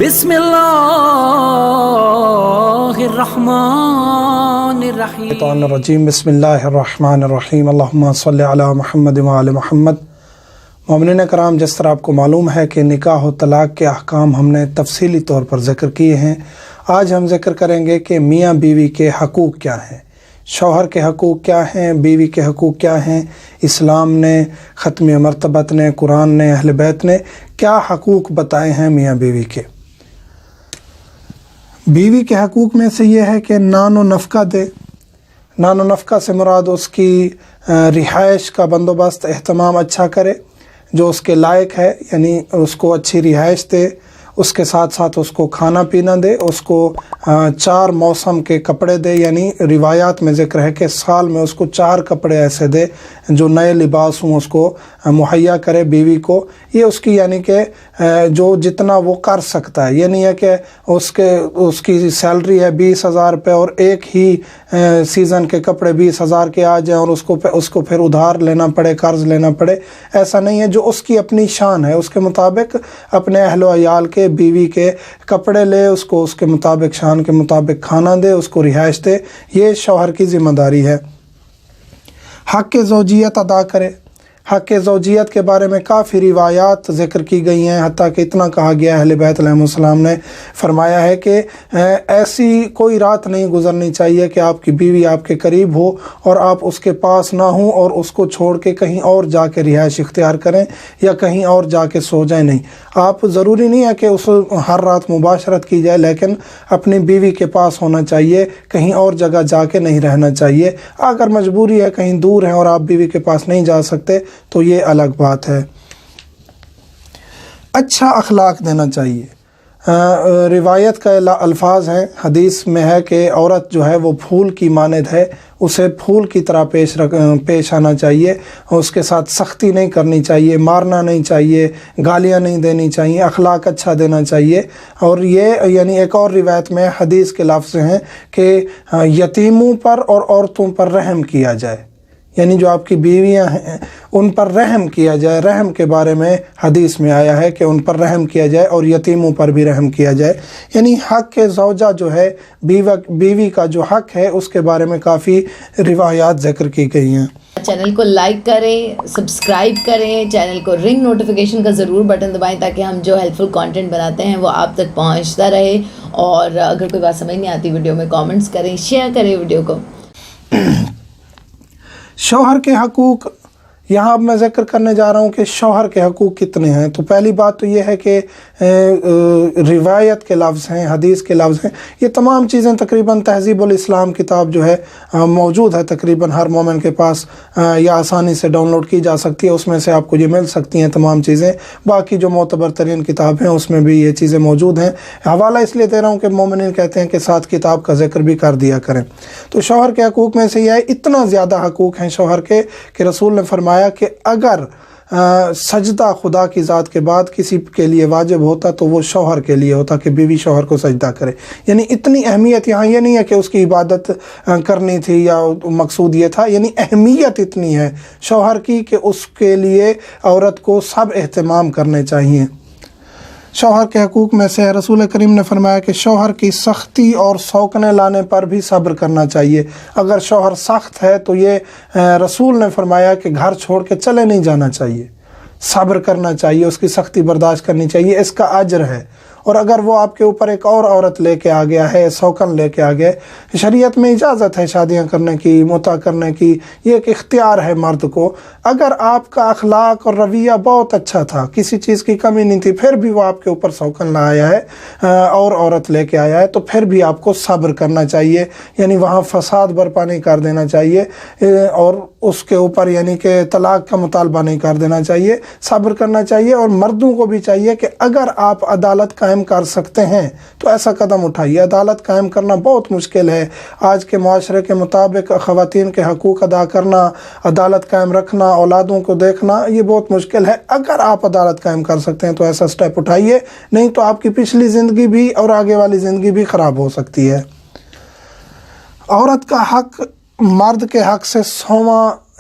بسم اللہ الرحمن الرحیم الشیطان الرجیم بسم اللہ الرحمن الرحیم اللہم صلی علی محمد وعلی محمد۔ مومنین کرام، جس طرح آپ کو معلوم ہے کہ نکاح و طلاق کے احکام ہم نے تفصیلی طور پر ذکر کیے ہیں، آج ہم ذکر کریں گے کہ میاں بیوی کے حقوق کیا ہیں، شوہر کے حقوق کیا ہیں، بیوی کے حقوق کیا ہیں، اسلام نے، ختم مرتبت نے، قرآن نے، اہل بیت نے کیا حقوق بتائے ہیں میاں بیوی کے۔ بیوی کے حقوق میں سے یہ ہے کہ نان و نفقہ دے۔ نان و نفقہ سے مراد اس کی رہائش کا بندوبست اہتمام اچھا کرے جو اس کے لائق ہے، یعنی اس کو اچھی رہائش دے، اس کے ساتھ ساتھ اس کو کھانا پینا دے، اس کو 4 موسم کے کپڑے دے، یعنی روایات میں ذکر ہے کہ سال میں اس کو 4 کپڑے ایسے دے جو نئے لباس ہوں، اس کو مہیا کرے بیوی کو۔ یہ اس کی یعنی کہ جو جتنا وہ کر سکتا ہے، یہ نہیں ہے کہ اس کی سیلری ہے 20,000 روپے اور ایک ہی سیزن کے کپڑے 20,000 کے آ جائیں اور اس کو پھر ادھار لینا پڑے، قرض لینا پڑے، ایسا نہیں ہے۔ جو اس کی اپنی شان ہے اس کے مطابق اپنے اہل و عیال کے، بیوی کے کپڑے لے، اس کو اس کے مطابق، شان کے مطابق کھانا دے، اس کو رہائش دے، یہ شوہر کی ذمہ داری ہے۔ حق زوجیت ادا کرے۔ حق زوجیت کے بارے میں کافی روایات ذکر کی گئی ہیں، حتیٰ کہ اتنا کہا گیا اہل بیت علیہ السلام نے فرمایا ہے کہ ایسی کوئی رات نہیں گزرنی چاہیے کہ آپ کی بیوی آپ کے قریب ہو اور آپ اس کے پاس نہ ہوں اور اس کو چھوڑ کے کہیں اور جا کے رہائش اختیار کریں یا کہیں اور جا کے سو جائیں۔ نہیں، آپ ضروری نہیں ہے کہ اس ہر رات مباشرت کی جائے، لیکن اپنی بیوی کے پاس ہونا چاہیے، کہیں اور جگہ جا کے نہیں رہنا چاہیے۔ اگر مجبوری ہے، کہیں دور ہیں اور آپ بیوی کے پاس نہیں جا سکتے تو یہ الگ بات ہے۔ اچھا اخلاق دینا چاہیے۔ روایت کا الفاظ ہیں، حدیث میں ہے کہ عورت جو ہے وہ پھول کی مانند ہے، اسے پھول کی طرح پیش آنا چاہیے، اس کے ساتھ سختی نہیں کرنی چاہیے، مارنا نہیں چاہیے، گالیاں نہیں دینی چاہیے، اخلاق اچھا دینا چاہیے۔ اور یہ یعنی ایک اور روایت میں حدیث کے لفظ ہیں کہ یتیموں پر اور عورتوں پر رحم کیا جائے، یعنی جو آپ کی بیویاں ہیں ان پر رحم کیا جائے۔ رحم کے بارے میں حدیث میں آیا ہے کہ ان پر رحم کیا جائے اور یتیموں پر بھی رحم کیا جائے، یعنی حق زوجہ جو ہے، بیوی کا جو حق ہے اس کے بارے میں کافی روایات ذکر کی گئی ہیں۔ چینل کو لائک کریں، سبسکرائب کریں، چینل کو رنگ نوٹیفیکیشن کا ضرور بٹن دبائیں تاکہ ہم جو ہیلپ فل کانٹینٹ بناتے ہیں وہ آپ تک پہنچتا رہے، اور اگر کوئی بات سمجھ نہیں آتی ویڈیو میں کامنٹس کریں، شیئر کریں ویڈیو کو۔ شوہر کے حقوق یہاں اب میں ذکر کرنے جا رہا ہوں کہ شوہر کے حقوق کتنے ہیں۔ تو پہلی بات تو یہ ہے کہ روایت کے لفظ ہیں، حدیث کے لفظ ہیں، یہ تمام چیزیں تقریباً تہذیب الاسلام کتاب جو ہے موجود ہے تقریباً ہر مومن کے پاس، یا آسانی سے ڈاؤن لوڈ کی جا سکتی ہے، اس میں سے آپ کو یہ مل سکتی ہیں تمام چیزیں۔ باقی جو معتبر ترین کتاب ہیں اس میں بھی یہ چیزیں موجود ہیں۔ حوالہ اس لیے دے رہا ہوں کہ مومنین کہتے ہیں کہ ساتھ کتاب کا ذکر بھی کر دیا کریں۔ تو شوہر کے حقوق میں سے یہ ہے، اتنا زیادہ حقوق ہیں شوہر کے کہ رسول نے فرمایا کہ اگر سجدہ خدا کی ذات کے بعد کسی کے لیے واجب ہوتا تو وہ شوہر کے لیے ہوتا کہ بیوی شوہر کو سجدہ کرے۔ یعنی اتنی اہمیت یہاں یہ نہیں ہے کہ اس کی عبادت کرنی تھی یا مقصود یہ تھا، یعنی اہمیت اتنی ہے شوہر کی کہ اس کے لیے عورت کو سب اہتمام کرنے چاہیے۔ شوہر کے حقوق میں سے رسول کریم نے فرمایا کہ شوہر کی سختی اور سوکنے لانے پر بھی صبر کرنا چاہیے۔ اگر شوہر سخت ہے تو یہ رسول نے فرمایا کہ گھر چھوڑ کے چلے نہیں جانا چاہیے، صبر کرنا چاہیے، اس کی سختی برداشت کرنی چاہیے، اس کا اجر ہے۔ اور اگر وہ آپ کے اوپر ایک اور عورت لے کے آ گیا ہے، سوکن لے کے آ گیا، شریعت میں اجازت ہے شادیاں کرنے کی، متع کرنے کی، یہ ایک اختیار ہے مرد کو۔ اگر آپ کا اخلاق اور رویہ بہت اچھا تھا، کسی چیز کی کمی نہیں تھی، پھر بھی وہ آپ کے اوپر سوکن لا آیا ہے اور عورت لے کے آیا ہے، تو پھر بھی آپ کو صبر کرنا چاہیے، یعنی وہاں فساد برپا نہیں کر دینا چاہیے اور اس کے اوپر یعنی کہ طلاق کا مطالبہ نہیں کر دینا چاہیے، صبر کرنا چاہیے۔ اور مردوں کو بھی چاہیے کہ اگر آپ عدالت قائم کر سکتے ہیں تو ایسا قدم اٹھائیے۔ عدالت قائم کرنا بہت مشکل ہے آج کے معاشرے کے مطابق، خواتین کے حقوق ادا کرنا، عدالت قائم رکھنا، اولادوں کو دیکھنا، یہ بہت مشکل ہے۔ اگر آپ عدالت قائم کر سکتے ہیں تو ایسا سٹیپ اٹھائیے، نہیں تو آپ کی پچھلی زندگی بھی اور آگے والی زندگی بھی خراب ہو سکتی ہے۔ عورت کا حق مرد کے حق سے 100واں